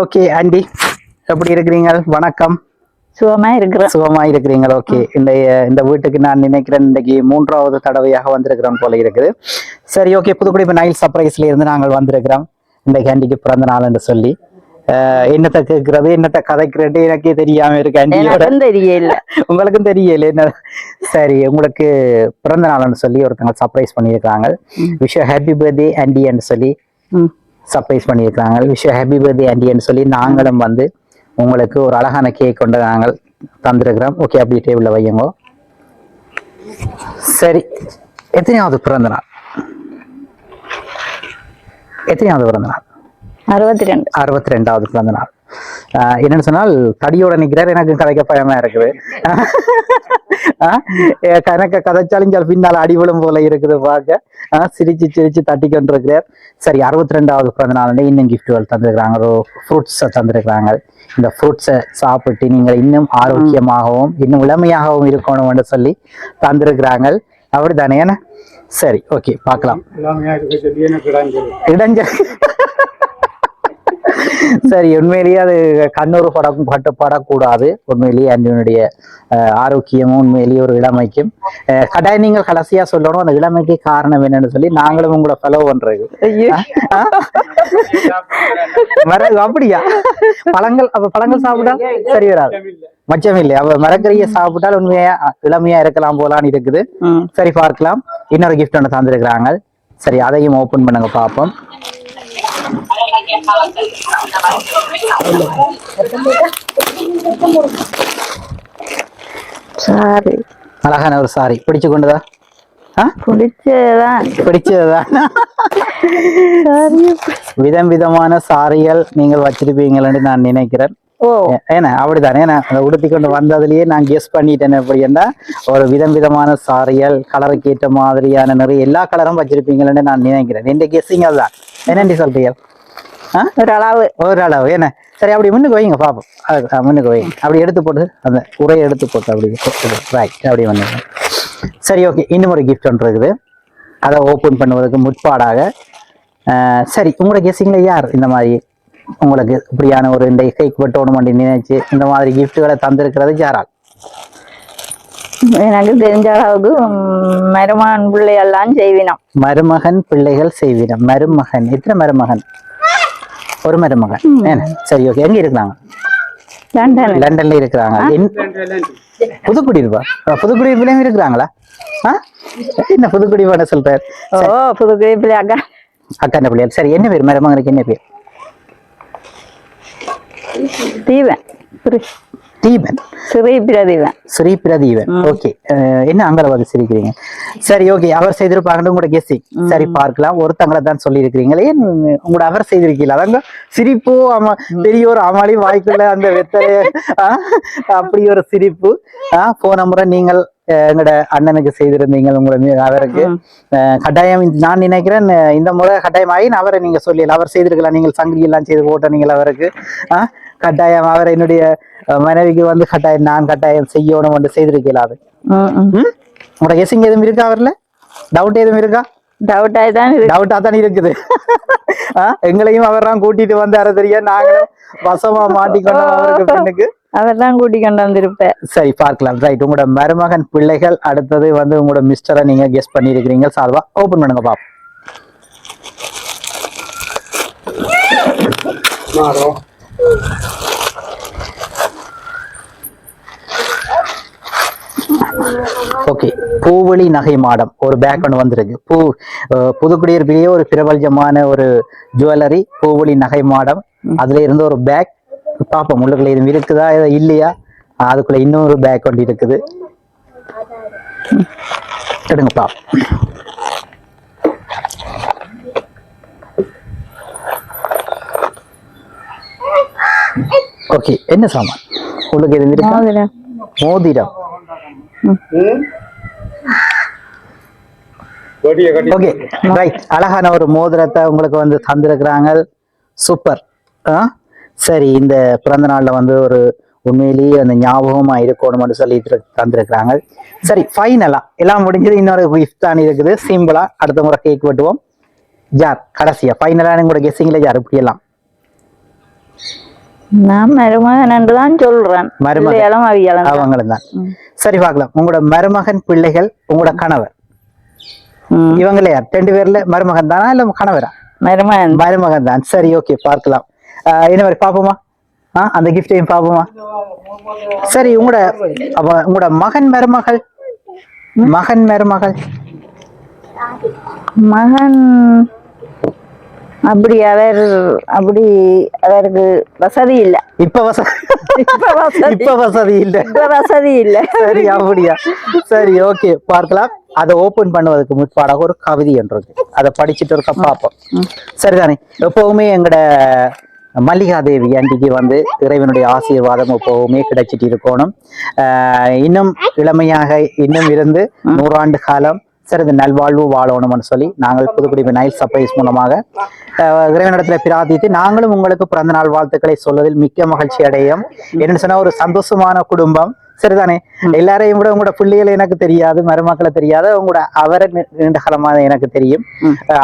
Okay aunty, எப்படி இருக்கிறீங்க? வணக்கம். சுகமா இருக்கிறீங்க? ஓகே. இந்த வீட்டுக்கு நான் நினைக்கிறேன் இன்னைக்கு 3வது தடவையாக வந்திருக்கிறோம் போல இருக்குது. சரி, ஓகே. புதுக்குடி நைல் சர்ப்ரைஸ்ல இருந்து நாங்கள் வந்திருக்கிறோம். இன்றைக்கு ஆண்டிக்கு பிறந்த நாள் என்று சொல்லி என்னத்தை கேட்கறது என்னத்தை கதைக்கிறது எனக்கே தெரியாம இருக்கு. ஆண்டியோட தெரியல, உங்களுக்கும் தெரியல என்ன. சரி, உங்களுக்கு பிறந்த நாள்னு சொல்லி ஒருத்தங்க சர்ப்ரைஸ் பண்ணியிருக்காங்க. விஷ் ஹாப்பி பர்த்டே ஆண்டி என்று சொல்லி சர்ப்ரைஸ் பண்ணியிருக்காங்க. விஷ் ஹாப்பி பர்த்டே ஆண்டின்னு சொல்லி நாங்களும் வந்து உங்களுக்கு ஒரு அழகான கேக் கொண்டு நாங்கள் தந்திருக்கிறோம். ஓகே, அப்படி டேபிள்ல வையுங்க. சரி, எத்தனையாவது பிறந்த நாள்? எத்தனையாவது பிறந்த நாள்? 62வது பிறந்த நாள். என்னன்னு சொன்னால் தடியோட நிற்கிறார். எனக்கு கதைக்க பயமா இருக்குது. கணக்க கதைச்சாலும் பின்னால் அடிபடும் போல இருக்குது பார்க்க. சிரிச்சு சிரிச்சு தட்டி கொண்டு இருக்கிறார். சரி, 62வது பிறந்த நாள் இன்னும் கிஃப்ட்கள் தந்திருக்கிறாங்க. ஒரு ஃப்ரூட்ஸை தந்திருக்கிறாங்க. இந்த ஃப்ரூட்ஸை சாப்பிட்டு நீங்கள் இன்னும் ஆரோக்கியமாகவும் இன்னும் இளமையாகவும் இருக்கணும்னு சொல்லி தந்திருக்கிறாங்க. அப்படித்தானே? ஏன்னா சரி, ஓகே, பார்க்கலாம். இடைஞ்சல் சரி, உண்மையிலேயே அது கண்ணூறு படக்கூடாது. உண்மையிலேயே அன்றைய ஆரோக்கியமும் உண்மையிலேயே ஒரு இளமைக்கும் கட்டாயம் நீங்கள் கடைசியா சொல்லணும் அந்த இளமைக்கு காரணம் என்னன்னு சொல்லி நாங்களும் உங்களை ஃபாலோ பண்றது. அப்படியா? பழங்கள் சாப்பிட்டா சரி வராது, மச்சம் இல்லை. அவ மரக்கறியை சாப்பிட்டால் உண்மையா இளமையா இருக்கலாம் போலான்னு இருக்குது. சரி, பார்க்கலாம். இன்னொரு கிஃப்ட் ஒன்று தந்திருக்கிறாங்க. சரி, அதையும் ஓபன் பண்ணுங்க பார்ப்போம். அழகான ஒரு சாரி. பிடிச்சு கொண்டுதா? பிடிச்சதுதான். விதம் விதமான சாரிகள் நீங்கள் வச்சிருப்பீங்கன்னு நான் நினைக்கிறேன். ஏன்னா அப்படித்தானே? ஏன்னா உடுத்தி கொண்டு வந்ததுலயே நான் கெஸ் பண்ணிட்டேன். எப்படின்னா ஒரு விதம் விதமான சாரிகள், கலருக்கு ஏற்ற மாதிரியான நிறைய எல்லா கலரும் வச்சிருப்பீங்கன்னு நான் நினைக்கிறேன். எந்த கெஸ்ஸிங் அதுதான். என்னண்டி சொல்றீங்க? ஒரு அளவு என்ன? சரி, அப்படி முன்னுக்கு வைங்க பாப்போம். முன்னுக்கு வைங்க. அப்படி எடுத்து போட்டு அந்த உரையை எடுத்து போட்டு அப்படி அப்படி வந்து. சரி, ஓகே. இன்னும் ஒரு கிஃப்ட் ஒன்று இருக்குது. அதை ஓப்பன் பண்ணுவதற்கு முற்பாடாக சரி, உங்களோட கெஸ்ஸிங்ல யார் இந்த மாதிரி உங்களுக்கு இப்படியான ஒரு இந்த கேக் வெட்டணும் அப்படின்னு நினைச்சு இந்த மாதிரி கிஃப்ட்களை தந்திருக்கிறது யாரால்? எனக்கு தெரிஞ்ச அளவுக்கு மருமகன் பிள்ளைகள்லாம் செய்வினம். மருமகன் பிள்ளைகள் செய்வினம். மருமகன் எத்தனை மருமகன்? ஒரு மருமகன். சரி, ஓகே. எங்க இருக்கிறாங்க? லண்டன்ல இருக்கிறாங்க. புதுக்குடியிருப்பா? புதுக்குடியிருப்புலயும் இருக்கிறாங்களா? என்ன புதுக்குடியிருப்பான சொல்றாரு? புதுக்குடியிருப்புல அக்கா அக்காண்ட பிள்ளைகள். சரி, என்ன பேர் மருமகனுக்கு? என்ன பேர்? தீவன். தீபன். ஸ்ரீ பிரதீபன். ஓகே. என்ன அங்கலவாதி சிரிக்கிறீங்க? சரி, ஓகே. அவர் செய்திருப்பாங்க உங்களோட கெஸ்ஸிங். சரி, பார்க்கலாம். ஒருத்தங்களை தான் சொல்லி இருக்கிறீங்களே, உங்களோட அவர் செய்திருக்கீங்களா? அதாங்க சிரிப்பு. பெரியோர் அமளி வாய்க்குள்ள அந்த வெத்தலைய அப்படி ஒரு சிரிப்பு. போன முறை நீங்கள் எங்களோட அண்ணனுக்கு செய்திருந்தீங்க. உங்களோட அவருக்கு கட்டாயம் நான் நினைக்கிறேன் இந்த முறை கட்டாயமாகி அவரை நீங்க சொல்லல. அவர் செய்திருக்கலாம். நீங்கள் சங்கிலி எல்லாம் செய்து போட்ட நீங்கள் அவருக்கு கட்டாயம் அவர் என்னுடைய மனைவிக்கு வந்து கட்டாயம் நான் கட்டாயம் செய்யணும் என்று செய்திருக்கலாம். அது உங்களோட கெஸ்ஸிங் எதுவும் இருக்கா? அவர்ல டவுட் எதுவும் இருக்கா? டவுட்டா தான் இருக்குது. எங்களையும் அவர் தான் கூட்டிட்டு வந்தாரு. தெரியா? நாங்களும் வசமா மாட்டிக்கொண்டோம் அவருக்கு பெண்ணுக்கு. அவர் தான் கூட்டி கொண்டு வந்திருப்பேன். சரி, பார்க்கலாம். ரைட், உங்களோட மருமகன் பிள்ளைகள். அடுத்தது வந்து உங்களோட மிஸ்டரை நீங்க கெஸ் பண்ணிருக்கிறீங்க. சால்வா ஓபன் பண்ணுங்க பாப்போம். ஓகே. பூவெளி நகை மாடம் ஒரு பேக் ஒன்று வந்திருக்கு. புதுக்குடியிருப்பிலேயே ஒரு பிரபலமான ஒரு ஜுவல்லரி பூவெளி நகை மாடம். அதுல இருந்து ஒரு பேக் பாப்போம் உள்ளுக்குள்ள இது இருக்குதா இல்லையா. அதுக்குள்ள இன்னொரு பேக் ஒன்று இருக்குது. எடுங்க பாப்போம். ஓகே, என்ன சாமான் உங்களுக்கு இது இருக்கு? மோதிரம். Okay, right. அழகான ஒரு மோதிரத்தை உங்களுக்கு வந்து தந்திருக்கிறாங்க. சூப்பர். சரி, இந்த பிறந்த நாள்ல வந்து ஒரு உண்மையிலேயே அந்த ஞாபகமா இருக்கணும்னு சொல்லி தந்திருக்கிறாங்க. சரி, ஃபைனலா எல்லாம் முடிஞ்சது. இன்னொரு கிஃப்ட் தான் இருக்குது. சிம்பிளா அடுத்த முறை கேக் வெட்டுவோம். ஜார் கடைசியா ஃபைனலா உங்களோட கெஸ்ஸிங்ல ஜார் இப்படி எல்லாம் நான் மருமகன் தான் சொல்றேன். மருமகன் அவங்களும் தான். சரி பார்க்கலாம். உங்களோட மருமகன் பிள்ளைகள் உங்களோட கணவர் இவங்களே யார்? 2 பேர்ல மருமகன் தானா இல்ல கணவரா? மருமகன் தான். சரி ஓகே பார்க்கலாம். என்ன மாதிரி பாப்போமா? அந்த கிஃப்டையும் பாப்போமா? சரி உங்களோட மகன் மருமகள் மகன் அப்படி அவருக்கு வசதி இல்ல. இப்ப வசதி இல்ல. சரி அப்படியா? சரி ஓகே பார்க்கலாம். அதை ஓபன் பண்ணுவதற்கு முற்பாடாக ஒரு கவிதை என்றது, அதை படிச்சுட்டு இருக்க பார்ப்போம். சரிதானே? எப்பவுமே எங்கட மல்லிகாதேவி ஆண்டிக்கு இறைவனுடைய ஆசீர்வாதம் எப்பவுமே கிடைச்சிட்டு இருக்கணும். இன்னும் இளமையாக இன்னும் இருந்து 100 ஆண்டு காலம் சிறந்த நல்வாழ்வு வாழணும்னு சொல்லி நாங்கள் புதுக்குடிமை நைல் சர்ப்ரைஸ் மூலமாக இறைவனிடத்துல பிரார்த்தித்து நாங்களும் உங்களுக்கு பிறந்த நாள் வாழ்த்துக்களை சொல்வதில் மிக்க மகிழ்ச்சி அடையும். என்னன்னு சொன்னா ஒரு சந்தோஷமான குடும்பம். சரிதானே? எல்லாரையும் விட உங்களோட பிள்ளைகளை எனக்கு தெரியாது, மருமக்களை தெரியாது, உங்களோட அவரை நீண்ட காலமாக எனக்கு தெரியும்.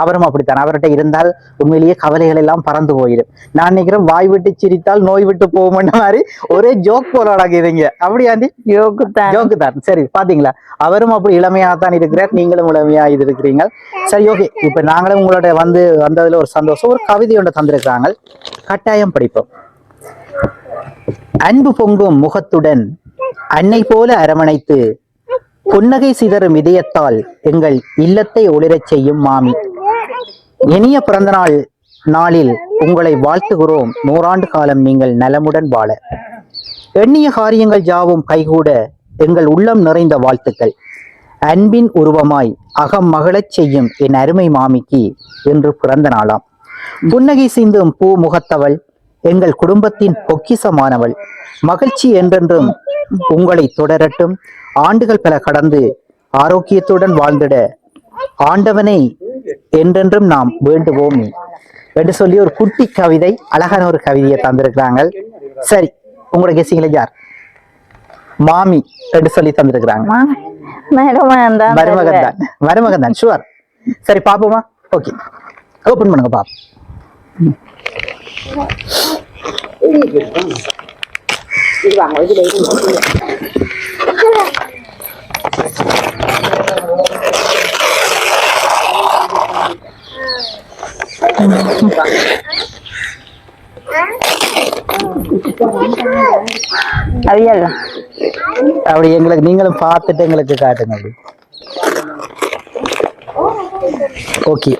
அவரும் அப்படித்தான். அவர்கிட்ட இருந்தால் உண்மையிலேயே கவலைகள் எல்லாம் பறந்து போயிடும். நான் நினைக்கிறேன் வாய் விட்டு சிரித்தால் நோய் விட்டு போகும்ன்ற மாதிரி ஒரே ஜோக் போல அடங்குறீங்க. அப்படியாண்டி? ஜோக்கு தான். சரி பாத்தீங்களா? அவரும் அப்படி இளமையாகத்தான் இருக்கிறார், நீங்களும் இளமையா இருக்கிறீங்க. சரி ஓகே. இப்ப நாங்களும் உங்களோட வந்ததுல ஒரு சந்தோஷம். ஒரு கவிதை ஒன்று தந்திருக்கிறாங்க, கட்டாயம் படிப்போம். அன்பு பொங்கும் முகத்துடன் அன்னை போல அரவணைத்து புன்னகை சிதறும் இதயத்தால் எங்கள் இல்லத்தை ஒளிரச் செய்யும் மாமி, இனிய பிறந்த நாளில் உங்களை வாழ்த்துகிறோம். 100 ஆண்டு காலம் நீங்கள் நலமுடன் வாழ. எண்ணிய காரியங்கள் யாவும் கைகூட எங்கள் உள்ளம் நிறைந்த வாழ்த்துக்கள். அன்பின் உருவமாய் அகம் மகிழச் செய்யும் என் அருமை மாமிக்கு இன்று பிறந்த நாளாம். புன்னகை சிந்தும் பூ முகத்தவள் எங்கள் குடும்பத்தின் பொக்கிசமானவள். மகிழ்ச்சி என்றென்றும் உங்களை தொடரட்டும். ஆண்டுகள் பல கடந்து ஆரோக்கியத்துடன் வாழ்ந்திட ஆண்டவனை என்றென்றும் நாம் வேண்டுவோம் என்று சொல்லி ஒரு குட்டி கவிதை, அழகான ஒரு கவிதையை தந்திருக்கிறாங்க. சரி, உங்களோட கெஸ்ஸிங்ல யார் மாமி என்று சொல்லி தந்திருக்கிறாங்க? மருமகன் தான். ஷுவர். சரி பாப்போமா? ஓகே, ஓபன் பண்ணுங்க பாப்போம். அப்படி எங்களுக்கு நீங்களும் பார்த்துட்டு எங்களுக்கு காட்டுங்க. அப்படி ஓகே,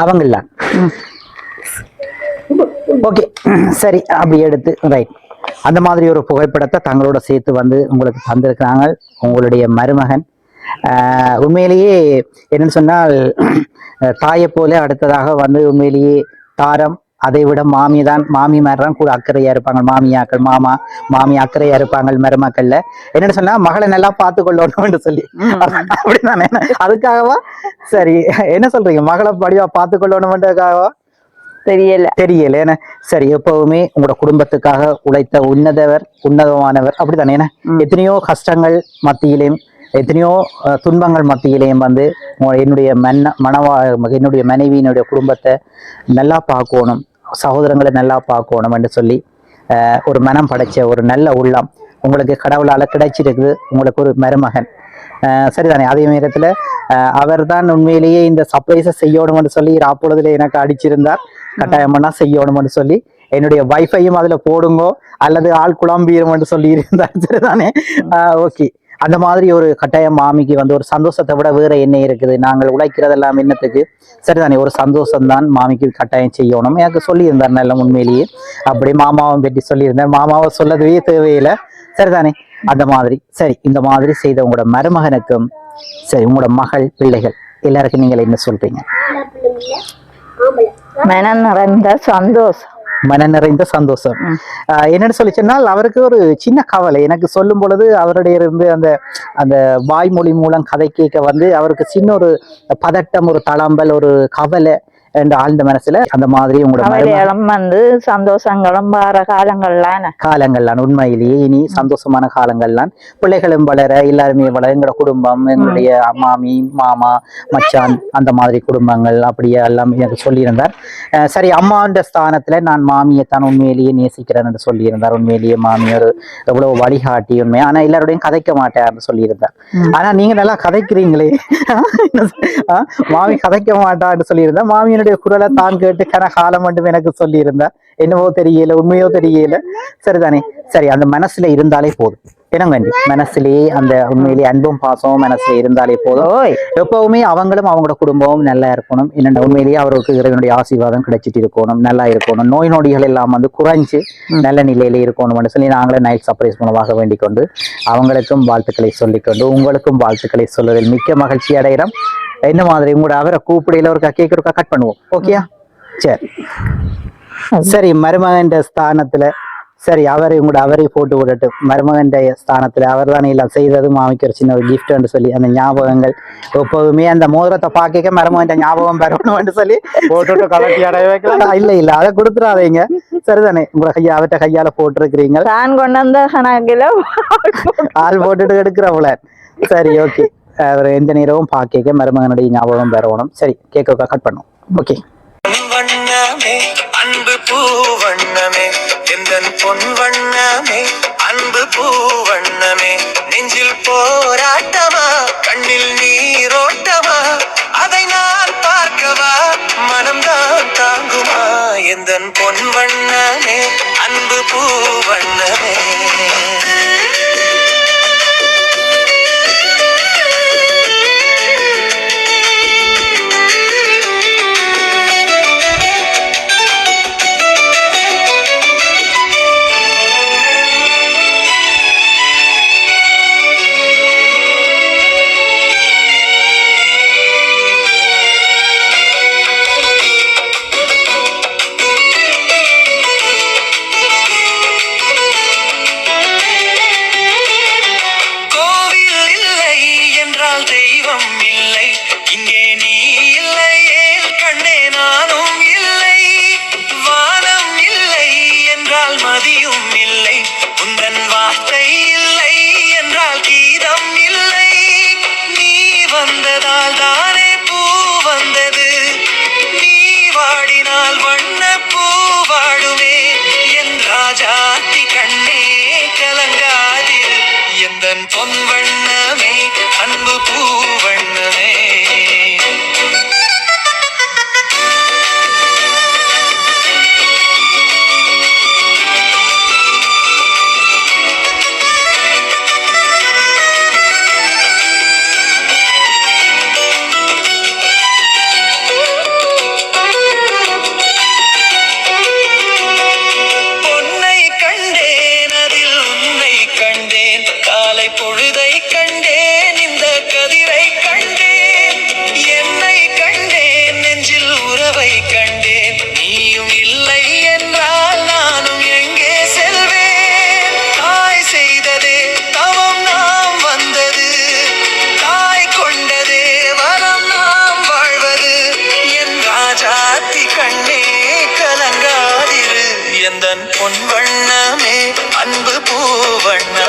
அவங்கள ஓகே சரி, அப்படி எடுத்து ரைட். அந்த மாதிரி ஒரு புகைப்படத்தை தங்களோட சேர்த்து உங்களுக்கு தந்திருக்கிறாங்க உங்களுடைய மருமகன். உண்மையிலேயே என்னன்னு சொன்னால் தாயை போல அடுத்ததாக உண்மையிலேயே தாரம், அதை விட மாமி தான். மாமி மாதிரிதான் கூட அக்கறையா இருப்பாங்க. மாமியாக்கள் மாமி அக்கறையா இருப்பாங்க மருமக்கள்ல. என்னன்னு சொன்னா மகளை நல்லா பார்த்து கொள்ளணும்னு சொல்லி அப்படிதானே? அதுக்காகவா? சரி, என்ன சொல்றீங்க? மகளை படிவா பார்த்து கொள்ளணும்ன்றதுக்காகவா? தெரியல. ஏன்னா சரி, எப்பவுமே உங்களோட குடும்பத்துக்காக உழைத்த உன்னதமானவர் அப்படித்தானே? ஏன்னா எத்தனையோ கஷ்டங்கள் மத்தியிலையும் எத்தனையோ துன்பங்கள் மத்தியிலையும் என்னுடைய என்னுடைய மனைவியினுடைய குடும்பத்தை நல்லா பார்க்கணும், சகோதரங்களை நல்லா பார்க்கணும் என்று சொல்லி ஒரு மனம் படைச்ச ஒரு நல்ல உள்ளம் உங்களுக்கு கடவுளால கிடைச்சிருக்குது. உங்களுக்கு ஒரு மருமகன். சரிதானே? அதே நேரத்துல அவர் தான் உண்மையிலேயே இந்த சர்ப்ரைஸை செய்யணும்னு சொல்லி அப்பொழுதுல எனக்கு அடிச்சிருந்தார். கட்டாயம்னா செய்யணும்னு சொல்லி என்னுடைய வைஃபையும் அதுல போடுங்கோ அல்லது ஆள் குழம்பீரும்னு சொல்லி இருந்தார். சரிதானே? ஓகே, அந்த மாதிரி ஒரு கட்டாயம் மாமிக்கு ஒரு சந்தோஷத்தை விட வேற என்ன இருக்குது? நாங்கள் உழைக்கிறதெல்லாம் என்னத்துக்கு? சரிதானே? ஒரு சந்தோஷம்தான் மாமிக்கு கட்டாயம் செய்யணும். எனக்கு சொல்லியிருந்தார் நல்ல உண்மையிலேயே. அப்படி மாமாவை பற்றி சொல்லியிருந்தார். மாமாவை சொல்லவே தேவையில்லை. சரிதானே? அந்த மாதிரி. சரி, இந்த மாதிரி செய்த உங்களோட மருமகனுக்கும் சரி உங்களோட மகள் பிள்ளைகள் எல்லாருக்கும் நீங்கள் என்ன சொல்றீங்க? மன நிறைந்த சந்தோஷம். என்னன்னு சொல்லி சொன்னால் அவருக்கு ஒரு சின்ன கவலை. எனக்கு சொல்லும் பொழுது அவருடைய இருந்து அந்த வாய்மொழி மூலம் கதை கேட்க அவருக்கு சின்ன ஒரு பதட்டம், ஒரு தளம்பல், ஒரு கவலை. என்ற ஆழ்ந்த மனசுல அந்த மாதிரி உங்களோட கவலைகளும் வந்து சந்தோஷங்களும் வார காலங்கள்லாம் உண்மையிலேயே இனி சந்தோஷமான காலங்கள்லாம் பிள்ளைகளும் வளர எல்லாருமே வளர எங்களோட குடும்பம் எங்களுடைய மாமி மாமா மச்சான் அந்த மாதிரி குடும்பங்கள் அப்படியே எல்லாம் எனக்கு சொல்லியிருந்தார். சரி, அம்மாண்ட ஸ்தானத்துல நான் மாமியைத்தான் உண்மையிலேயே நேசிக்கிறேன் என்று சொல்லியிருந்தார். உண்மையிலேயே மாமியார் எவ்வளவு வழிகாட்டி உண்மை, ஆனா எல்லாரோடையும் கதைக்க மாட்டேன்னு சொல்லியிருந்தார். ஆனா நீங்க நல்லா கதைக்கிறீங்களே, மாமி கதைக்க மாட்டான்னு சொல்லியிருந்தா. மாமியினுடைய குரலை தான் கேட்டு காலம் மட்டும் எனக்கு சொல்லி இருந்தா என்னவோ தெரியல, உண்மையோ தெரியல. சரிதானே? சரி, அந்த மனசுல இருந்தாலே போதும். என்னங்கண்டி, மனசுலயே அந்த உண்மையிலேயே அன்பும் பாசமும் மனசுல இருந்தாலே போதும். எப்பவுமே அவங்களும் அவங்களோட குடும்பமும் நல்லா இருக்கணும். என்னென்ன உண்மையிலேயே அவருக்கு இறைவனுடைய ஆசீர்வாதம் கிடைச்சிட்டு இருக்கணும், நல்லா இருக்கணும், நோய் நொடிகள் எல்லாம் வந்து குறைஞ்சு நல்ல நிலையில இருக்கணும்னு சொல்லி நாங்களே நைட் சர்ப்ரைஸ் மூலமாக வேண்டிக் கொண்டு அவங்களுக்கும் வாழ்த்துக்களை சொல்லிக்கொண்டு உங்களுக்கும் வாழ்த்துக்களை சொல்வதில் மிக்க மகிழ்ச்சி அடைகிறோம். என்ன மாதிரி உங்களோட அவரை கூப்பிடையில ஒரு கேக் ஒருக்கா கட் பண்ணுவோம். ஓகேயா? சரி சரி, மருமகன் ஸ்தானத்துல சரி அவரை உங்களோட அவரை போட்டு விடட்டும். மருமகன் ஸ்தானத்துல அவர் தானே எல்லாம் செய்தது, மாமிக்கு ஒரு சின்ன ஒரு கிஃப்ட்னு சொல்லி அந்த ஞாபகங்கள் எப்போதுமே அந்த மோதிரத்தை பார்க்க மருமகன் ஞாபகம் பெறணும்னு சொல்லி போட்டு கலட்டி அடைய வைக்கலாம். இல்ல இல்ல, அதை கொடுத்துடாதீங்க. சரிதானே? உங்களை அவர்கிட்ட கையால போட்டுருக்கிறீங்க, ஆள் போட்டுட்டு எடுக்கிறவள. சரி, ஓகே. அவர் எந்த நேரமும் பார்க்க மருமகனுடைய ஞாபகம் பெறணும். சரி, கேக்க கட் பண்ணும். ஓகே. அன்பு பூ வண்ணமே எந்தன் பொன் வண்ணமே, அன்பு பூ வண்ணமே, நெஞ்சில் போராட்டமா கண்ணில் நீரோட்டமா, அதை நான் பார்க்கவா மனம்தான் தாங்குமா, எந்தன் பொன் வண்ணமே அன்பு பூ வண்ணமே. பொன் வண்ணமே அன்பு பூ வண்ணமே. பொழுதை கண்டேன், இந்த கதிரை கண்டேன், என்னை கண்டேன், நெஞ்சில் உறவை கண்டேன், நீயும் இல்லை என்றால் நானும் எங்கே செல்வேன், தாய் செய்ததே தவம் நாம் வந்தது, தாய் கொண்டதே வரம் நாம் வாழ்வது, என் ராஜாத்தி கண்ணே கலங்காதிரு, எந்தன் பொன் வண்ணமே அன்பு பூ வண்ணம்.